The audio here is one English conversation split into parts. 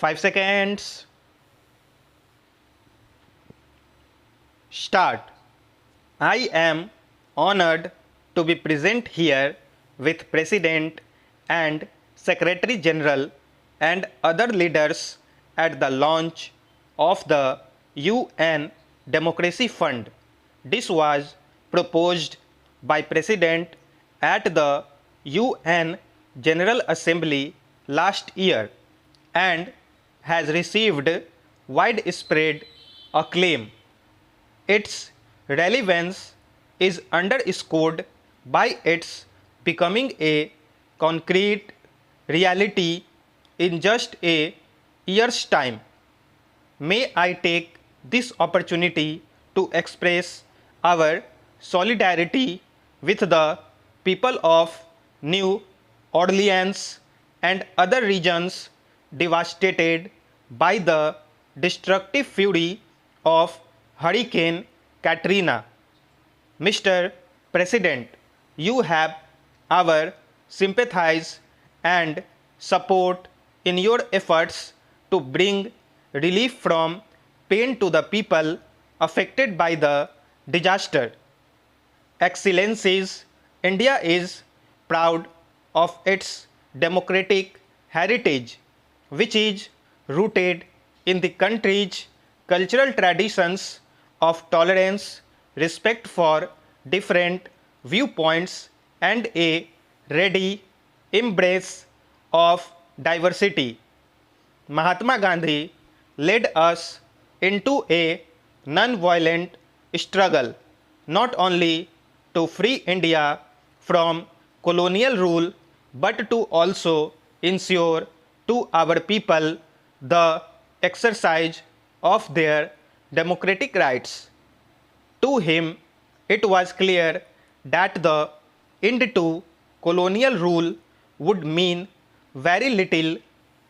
5 seconds. Start. I am honored to be present here with President and Secretary General and other leaders at the launch of the UN Democracy Fund. This was proposed by President at the UN General Assembly last year and has received widespread acclaim. Its relevance is underscored by its becoming a concrete reality in just a year's time. May I take this opportunity to express our solidarity with the people of New Orleans and other regions devastated by the destructive fury of Hurricane Katrina. Mr. President, you have our sympathies and support in your efforts to bring relief from pain to the people affected by the disaster. Excellencies, India is proud of its democratic heritage, which is rooted in the country's cultural traditions of tolerance, respect for different viewpoints, and a ready embrace of diversity. Mahatma Gandhi led us into a non-violent struggle, not only to free India from colonial rule, but to also ensure to our people the exercise of their democratic rights. To him, it was clear that the end to colonial rule would mean very little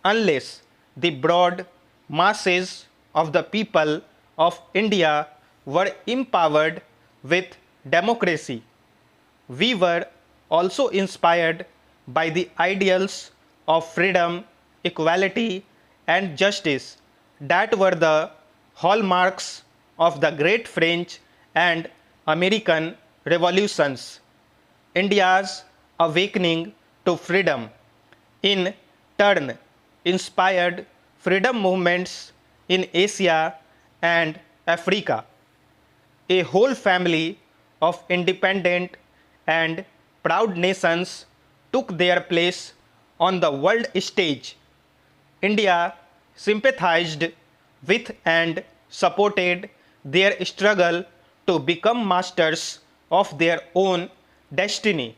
unless the broad masses of the people of India were empowered with democracy. We were also inspired by the ideals of freedom, equality, and justice that were the hallmarks of the great French and American revolutions. India's awakening to freedom, in turn, inspired freedom movements in Asia and Africa. A whole family of independent and proud nations took their place on the world stage. India sympathized with and supported their struggle to become masters of their own destiny.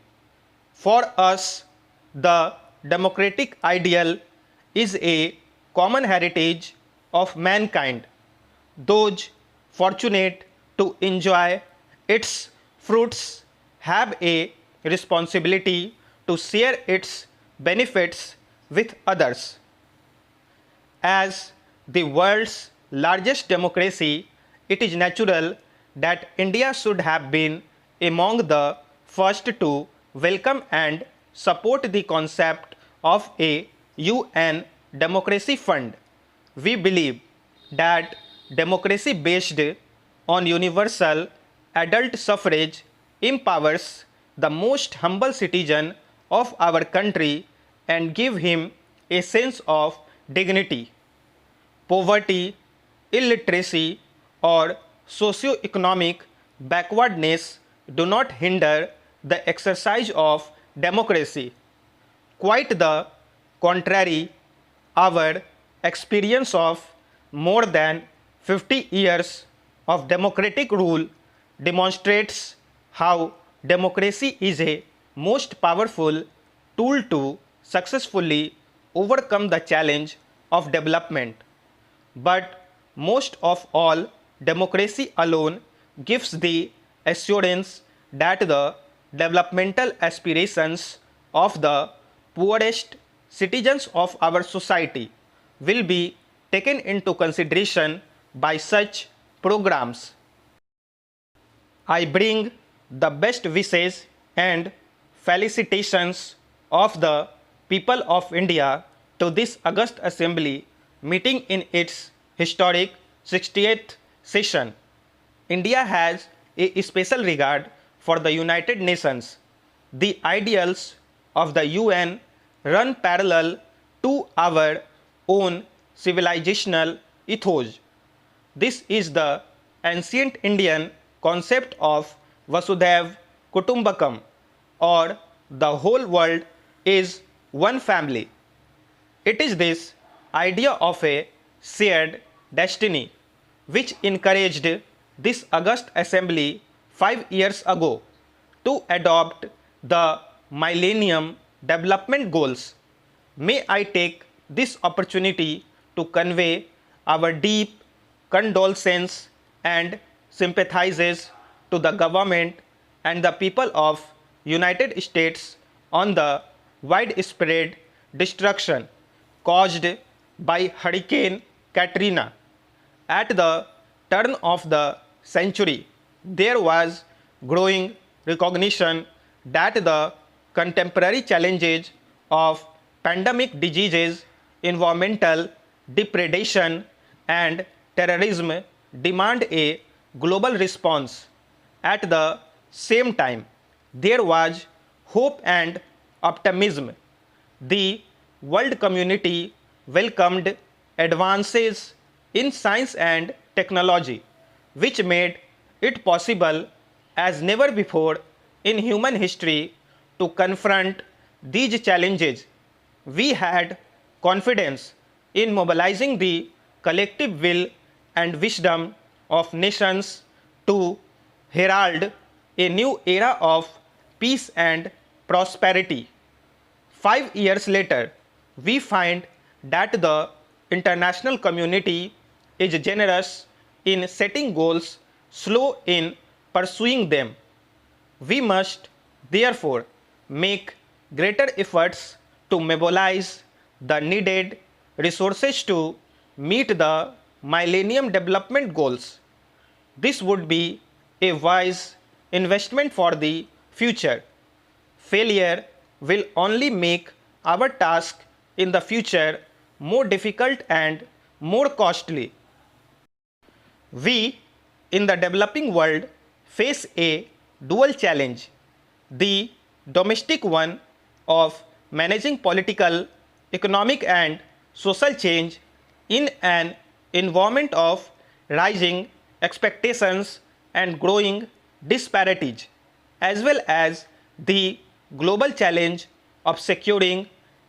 For us, the democratic ideal is a common heritage of mankind. Those fortunate to enjoy its fruits have a responsibility to share its benefits with others. As the world's largest democracy, it is natural that India should have been among the first to welcome and support the concept of a UN Democracy Fund. We believe that democracy based on universal adult suffrage empowers the most humble citizen of our country and give him a sense of dignity. Poverty, illiteracy, or socio-economic backwardness do not hinder the exercise of democracy. Quite the contrary, our experience of more than 50 years of democratic rule demonstrates how democracy is a most powerful tool to successfully overcome the challenge of development. But most of all, democracy alone gives the assurance that the developmental aspirations of the poorest citizens of our society will be taken into consideration by such programs. I bring the best wishes and felicitations of the people of India to this august assembly meeting in its historic 68th session. India has a special regard for the United Nations. The ideals of the UN run parallel to our own civilizational ethos. This is the ancient Indian concept of Vasudhaiv Kutumbakam, or the whole world is one family. It is this idea of a shared destiny which encouraged this august assembly 5 years ago to adopt the Millennium Development Goals. May I take this opportunity to convey our deep condolences and sympathizes to the government and the people of United States on the widespread destruction caused by Hurricane Katrina. At the turn of the century, there was growing recognition that the contemporary challenges of pandemic diseases, environmental depredation, and terrorism demand a global response. At the same time, there was hope and optimism. The world community welcomed advances in science and technology, which made it possible as never before in human history to confront these challenges. We had confidence in mobilizing the collective will and wisdom of nations to herald a new era of peace and prosperity. 5 years later, we find that the international community is generous in setting goals, slow in pursuing them. We must therefore make greater efforts to mobilize the needed resources to meet the Millennium Development Goals. This would be a wise investment for the future. Failure will only make our task in the future more difficult and more costly. We in the developing world face a dual challenge: the domestic one of managing political, economic, and social change in an environment of rising expectations and growing disparities, as well as the global challenge of securing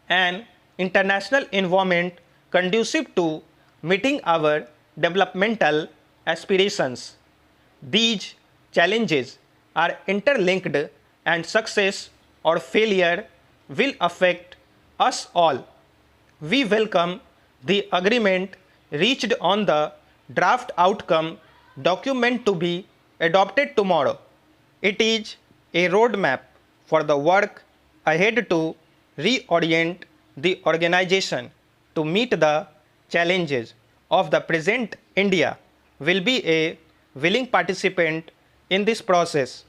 an international environment conducive to meeting our developmental aspirations. These challenges are interlinked, and success or failure will affect us all. We welcome the agreement reached on the draft outcome document to be adopted tomorrow. It is a roadmap for the work ahead to reorient the organization to meet the challenges of the present. India will be a willing participant in this process.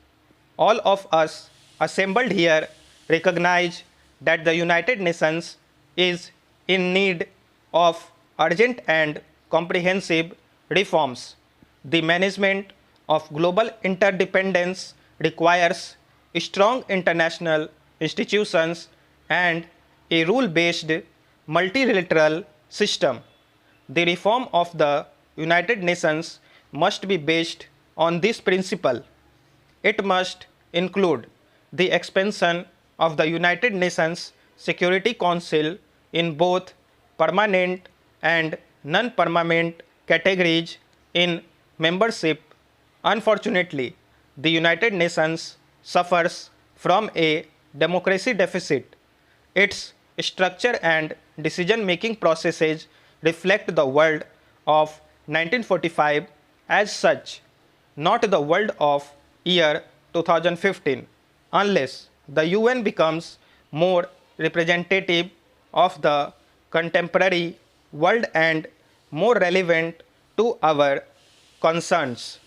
All of us assembled here recognize that the United Nations is in need of urgent and comprehensive reforms. The management of global interdependence requires strong international institutions and a rule-based multilateral system. The reform of the United Nations must be based on this principle. It must include the expansion of the United Nations Security Council in both permanent and non-permanent categories in membership. Unfortunately, the United Nations suffers from a democracy deficit. Its structure and decision-making processes reflect the world of 1945 as such, not the world of year 2015, unless the UN becomes more representative of the contemporary world and more relevant to our concerns.